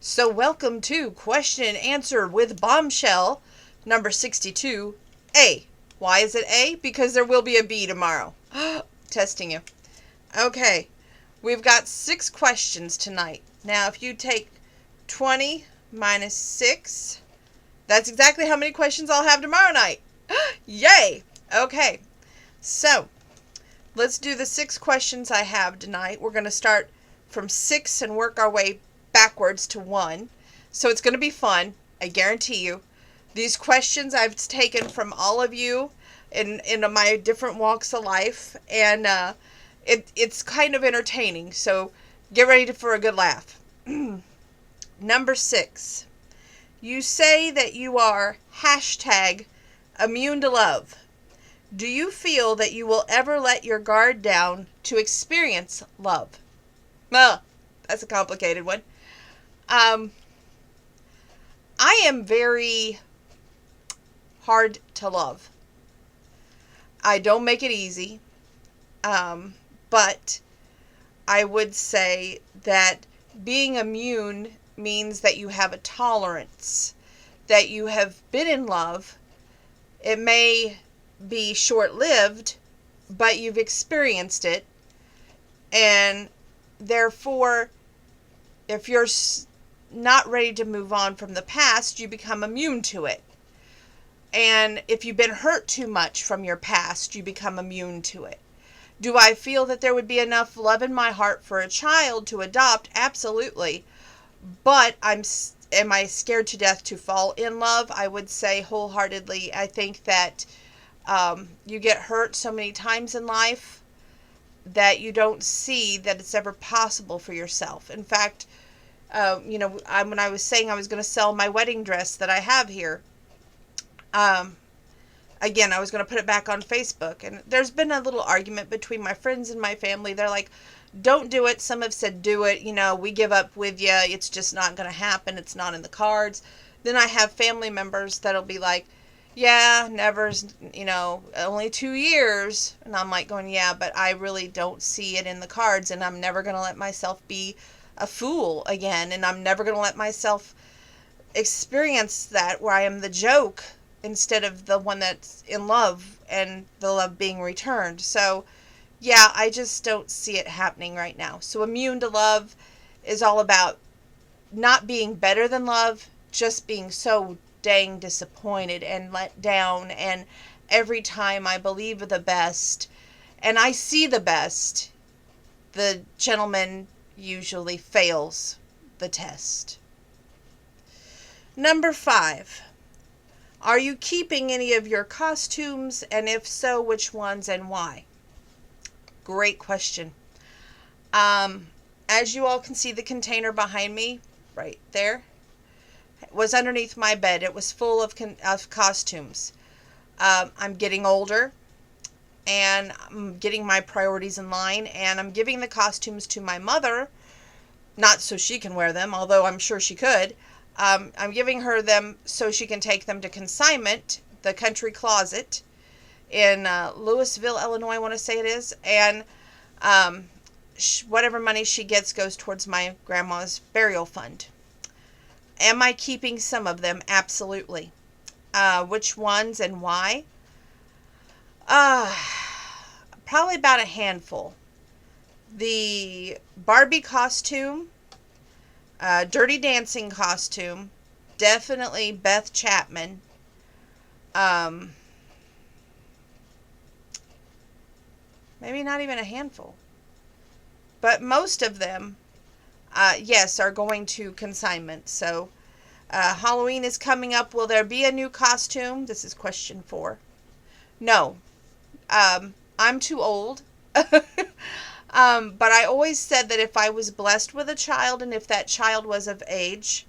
So welcome to Question and Answer with Bombshell number 62, A. Why is it A? Because there will be a B tomorrow. Testing you. Okay, we've got 6 questions tonight. Now, if you take 20 minus 6, that's exactly how many questions I'll have tomorrow night. Yay! Okay, so let's do the 6 questions I have tonight. We're going to start from 6 and work our way backwards to 1. So it's going to be fun, I guarantee you. These questions I've taken from all of you in my different walks of life, and it's kind of entertaining. So get ready for a good laugh. Number 6. You say that you are #immune to love. Do you feel that you will ever let your guard down to experience love? That's a complicated one. I am very hard to love. I don't make it easy. But I would say that being immune means that you have a tolerance, that you have been in love. It may be short-lived, but you've experienced it, and therefore, if you're not ready to move on from the past, you become immune to it. And if you've been hurt too much from your past, you become immune to it. Do I feel that there would be enough love in my heart for a child to adopt? Absolutely. But am I scared to death to fall in love? I would say wholeheartedly. I think that you get hurt so many times in life that you don't see that it's ever possible for yourself. In fact, when I was saying I was going to sell my wedding dress that I have here, again, I was going to put it back on Facebook, and there's been a little argument between my friends and my family. They're like, don't do it. Some have said, do it. We give up with you. It's just not going to happen. It's not in the cards. Then I have family members that'll be like, yeah, never's, only 2 years. And I'm like going, yeah, but I really don't see it in the cards, and I'm never going to let myself be a fool again, and I'm never going to let myself experience that where I am the joke instead of the one that's in love and the love being returned. So, yeah, I just don't see it happening right now. So immune to love is all about not being better than love, just being so dang disappointed and let down, and every time I believe the best and I see the best, the gentleman usually fails the test. Number 5. Are you keeping any of your costumes, and if so, which ones and why? Great question. As you all can see, the container behind me, right there, was underneath my bed. It was full of costumes. I'm getting older, and I'm getting my priorities in line, and I'm giving the costumes to my mother, not so she can wear them, although I'm sure she could. I'm giving her them so she can take them to consignment, the Country Closet, in Louisville, Illinois, I want to say it is. And whatever money she gets goes towards my grandma's burial fund. Am I keeping some of them? Absolutely. Which ones and why? Probably about a handful. The Barbie costume, Dirty Dancing costume, definitely Beth Chapman. Maybe not even a handful. But most of them, yes, are going to consignment. So, Halloween is coming up. Will there be a new costume? This is question 4. No. I'm too old. But I always said that if I was blessed with a child, and if that child was of age,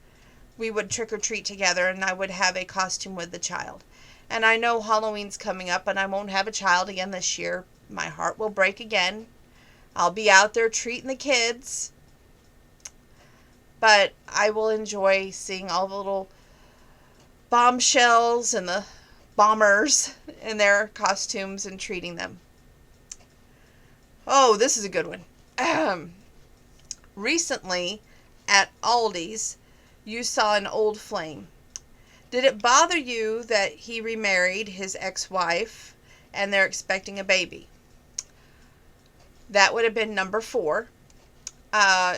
we would trick or treat together, and I would have a costume with the child. And I know Halloween's coming up, and I won't have a child again this year. My heart will break again. I'll be out there treating the kids. But I will enjoy seeing all the little bombshells and the bombers in their costumes and treating them. Oh, this is a good one. Recently, at Aldi's, You saw an old flame. Did it bother you that he remarried his ex-wife and they're expecting a baby? That would have been number 4.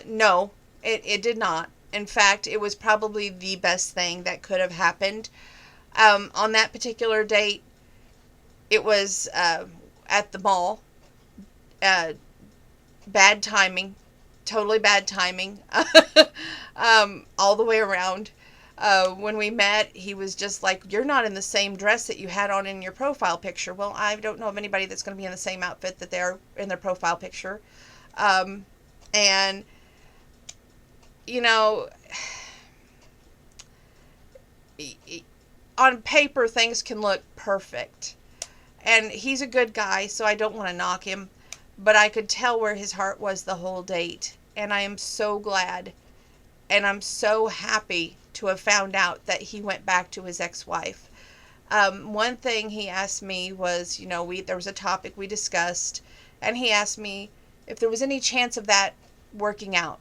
No, it did not. In fact, it was probably the best thing that could have happened. On that particular date, it was at the mall. Bad timing. Totally bad timing. All the way around. When we met, he was just like, you're not in the same dress that you had on in your profile picture. Well, I don't know of anybody that's going to be in the same outfit that they're in their profile picture. And, you know, on paper, things can look perfect. And he's a good guy, so I don't want to knock him. But I could tell where his heart was the whole date. And I am so glad. And I'm so happy to have found out that he went back to his ex-wife. One thing he asked me was, there was a topic we discussed. And he asked me if there was any chance of that working out.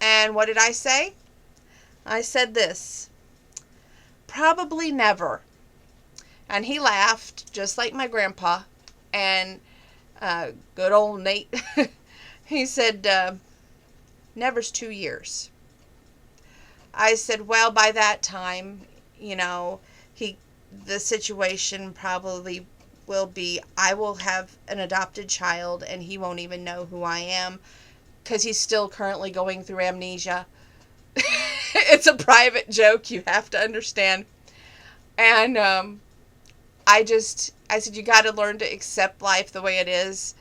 And what did I say? I said this: probably never. And he laughed, just like my grandpa. And good old Nate, he said, never's 2 years. I said, well, by that time, the situation probably will be, I will have an adopted child and he won't even know who I am because he's still currently going through amnesia. It's a private joke, you have to understand. And I said, you got to learn to accept life the way it is.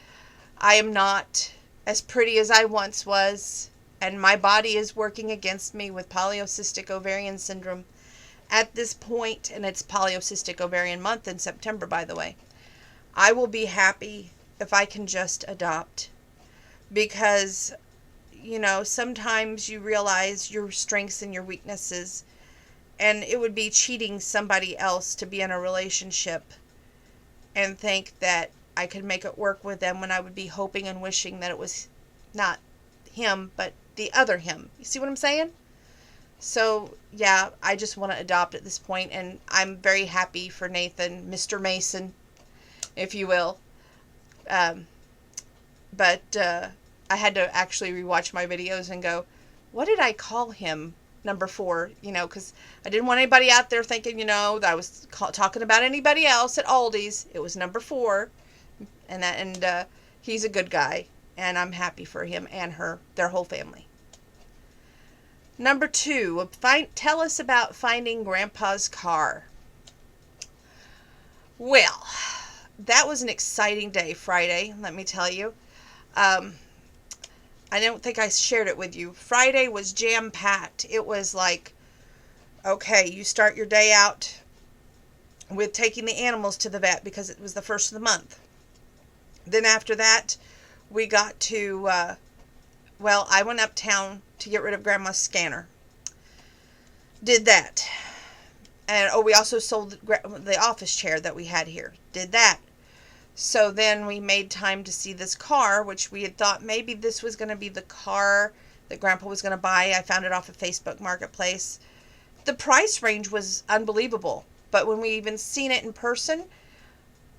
I am not as pretty as I once was, and my body is working against me with polycystic ovarian syndrome at this point, and it's polycystic ovarian month in September, by the way. I will be happy if I can just adopt, because, sometimes you realize your strengths and your weaknesses, and it would be cheating somebody else to be in a relationship and think that I could make it work with them when I would be hoping and wishing that it was not him, but the other him. You see what I'm saying? So, yeah, I just want to adopt at this point, and I'm very happy for Nathan, Mr. Mason, if you will. But I had to actually rewatch my videos and go, what did I call him? Number 4, because I didn't want anybody out there thinking, that I was talking about anybody else at Aldi's. It was number 4, and he's a good guy, and I'm happy for him and their whole family. Number 2, tell us about finding Grandpa's car. Well, that was an exciting day, Friday, let me tell you. I don't think I shared it with you. Friday was jam-packed. It was like, okay, you start your day out with taking the animals to the vet because it was the first of the month. Then after that, we got to, I went uptown to get rid of Grandma's scanner. Did that. And, we also sold the office chair that we had here. Did that. So then we made time to see this car, which we had thought maybe this was going to be the car that Grandpa was going to buy. I found it off of Facebook Marketplace. The price range was unbelievable. But when we even seen it in person,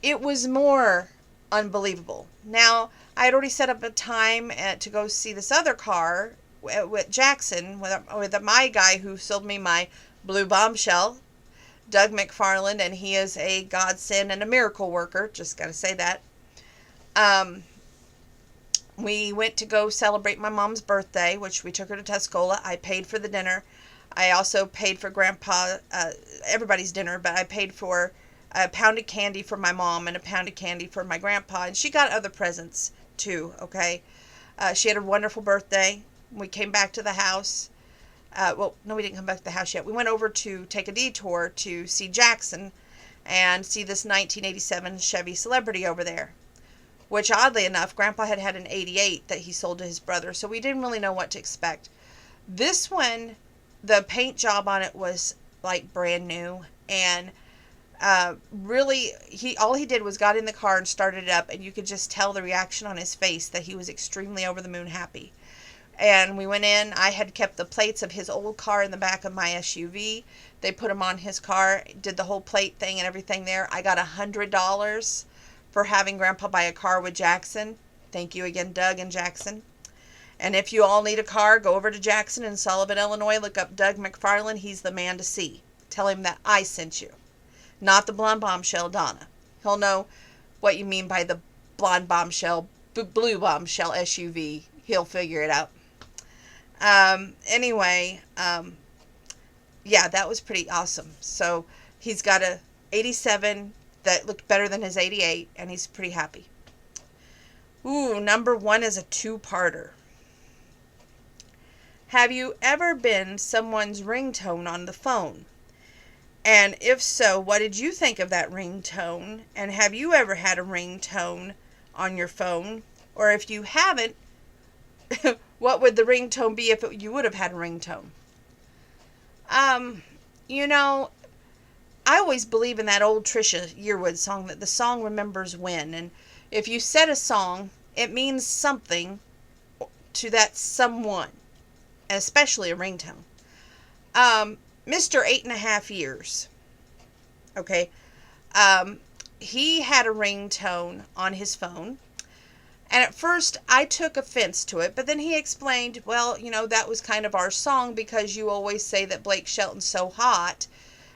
it was more unbelievable. Now, I had already set up a time to go see this other car with Jackson, with my guy who sold me my blue bombshell, Doug McFarland, and he is a godsend and a miracle worker. Just got to say that. We went to go celebrate my mom's birthday, which we took her to Tuscola. I paid for the dinner. I also paid for Grandpa, everybody's dinner, but I paid for a pound of candy for my mom and a pound of candy for my grandpa, and she got other presents too, okay? She had a wonderful birthday. We came back to the house. No, we didn't come back to the house yet. We went over to take a detour to see Jackson and see this 1987 Chevy Celebrity over there, which oddly enough, Grandpa had an 88 that he sold to his brother, so we didn't really know what to expect. This one, the paint job on it was like brand new, and really, all he did was got in the car and started it up, and you could just tell the reaction on his face that he was extremely over the moon happy. And we went in. I had kept the plates of his old car in the back of my SUV. They put them on his car, did the whole plate thing and everything there. I got $100 for having Grandpa buy a car with Jackson. Thank you again, Doug and Jackson. And if you all need a car, go over to Jackson in Sullivan, Illinois. Look up Doug McFarland. He's the man to see. Tell him that I sent you, not the blonde bombshell Donna. He'll know what you mean by the blonde bombshell, blue bombshell SUV. He'll figure it out. Anyway, yeah, that was pretty awesome. So he's got a 87 that looked better than his 88, and he's pretty happy. Ooh, number 1 is a two-parter. Have you ever been someone's ringtone on the phone? And if so, what did you think of that ringtone? And have you ever had a ringtone on your phone? Or if you haven't, what would the ringtone be if you would have had a ringtone? You know, I always believe in that old Trisha Yearwood song that the song remembers when. And if you said a song, it means something to that someone, especially a ringtone. Mr. 8.5 years. Okay. He had a ringtone on his phone. And at first, I took offense to it, but then he explained, well, you know, that was kind of our song because you always say that Blake Shelton's so hot.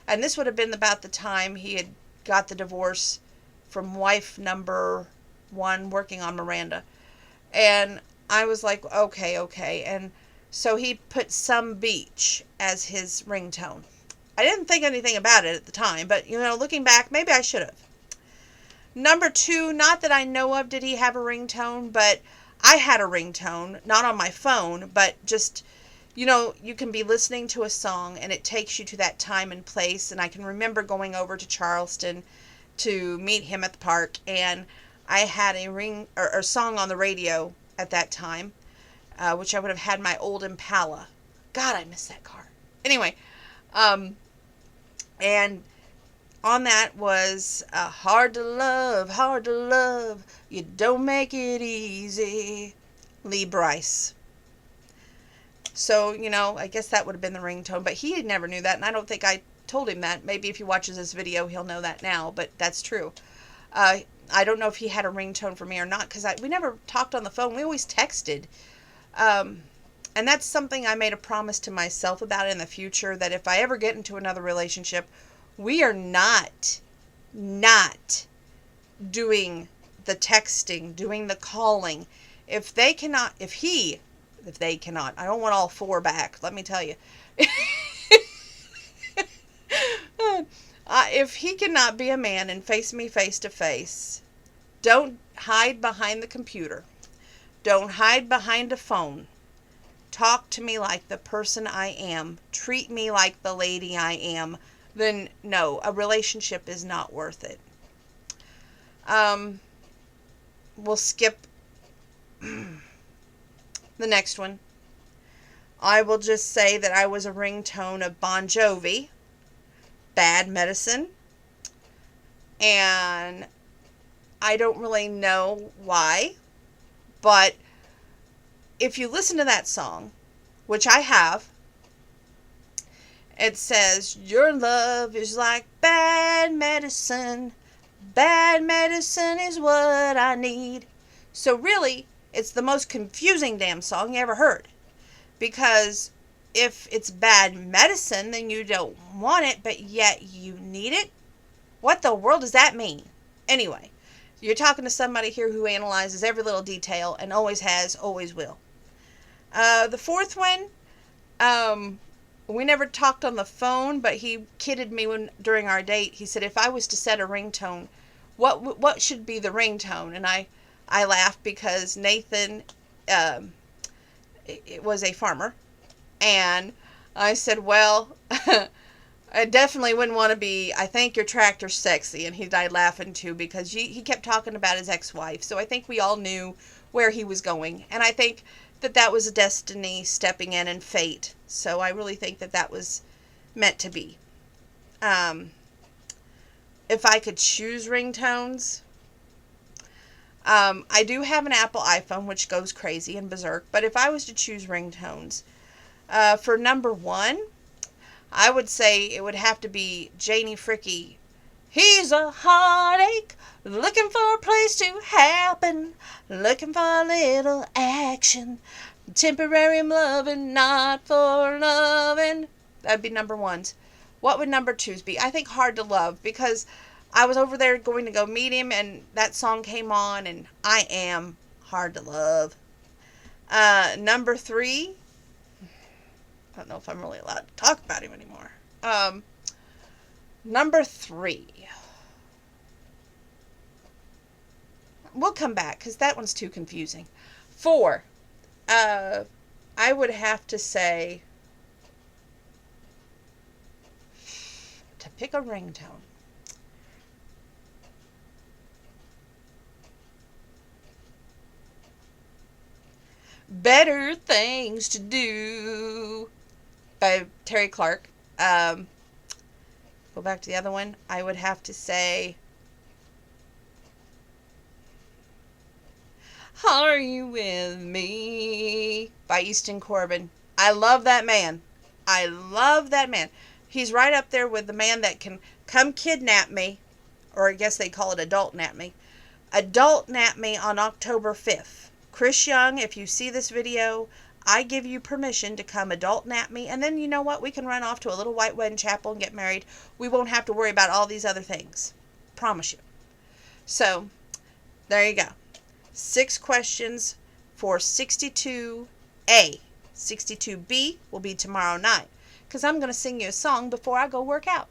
And this would have been about the time he had got the divorce from wife number 1 working on Miranda. And I was like, okay. And so he put Some Beach as his ringtone. I didn't think anything about it at the time, but, you know, looking back, maybe I should have. Number 2, not that I know of did he have a ringtone, but I had a ringtone, not on my phone, but just, you know, you can be listening to a song and it takes you to that time and place. And I can remember going over to Charleston to meet him at the park, and I had a song on the radio at that time, which I would have had my old Impala. God, I miss that car. Anyway, and on that was hard to love, you don't make it easy, Lee Brice. So, you know, I guess that would have been the ringtone, but he never knew that, and I don't think I told him that. Maybe if he watches this video, he'll know that now, but that's true. I don't know if he had a ringtone for me or not, because we never talked on the phone. We always texted. And that's something I made a promise to myself about in the future, that if I ever get into another relationship, we are not doing the texting, doing the calling. If they cannot, I don't want all 4 back, let me tell you. If he cannot be a man and face me face to face, don't hide behind the computer. Don't hide behind a phone. Talk to me like the person I am. Treat me like the lady I am. Then no, a relationship is not worth it. We'll skip the next one. I will just say that I was a ringtone of Bon Jovi, Bad Medicine, and I don't really know why, but if you listen to that song, which I have, it says, your love is like bad medicine. Bad medicine is what I need. So really, it's the most confusing damn song you ever heard. Because if it's bad medicine, then you don't want it, but yet you need it? What the world does that mean? Anyway, you're talking to somebody here who analyzes every little detail and always has, always will. The 4th one, we never talked on the phone, but he kidded me during our date. He said if I was to set a ringtone, what should be the ringtone? And I laughed because Nathan it was a farmer, and I said, well, I definitely wouldn't want to be, I think your tractor's sexy. And he died laughing too, because he kept talking about his ex-wife. So I think we all knew where he was going, and I think that was a destiny stepping in and fate. So I really think that was meant to be. If I could choose ringtones, I do have an Apple iPhone, which goes crazy and berserk, but if I was to choose ringtones, for number one, I would say it would have to be Janie Fricky. He's a heartache, looking for a place to happen, looking for a little action, temporary loving, not for loving. That'd be number ones. What would number twos be? I think Hard to Love, because I was over there going to go meet him, and that song came on, and I am hard to love. Number three, I don't know if I'm really allowed to talk about him anymore. Number three, we'll come back because that one's too confusing. Four, I would have to say, to pick a ringtone, Better Things to Do by Terry Clark. Go back to the other one. I would have to say, Are You With Me by Easton Corbin. I love that man. I love that man. He's right up there with the man that can come kidnap me, or I guess they call it adult nap me. Adult nap me on October 5th. Chris Young, if you see this video, I give you permission to come adult nap me, and then you know what? We can run off to a little white wedding chapel and get married. We won't have to worry about all these other things. Promise you. So, there you go. 6 questions for 62A. 62B will be tomorrow night, because I'm going to sing you a song before I go work out.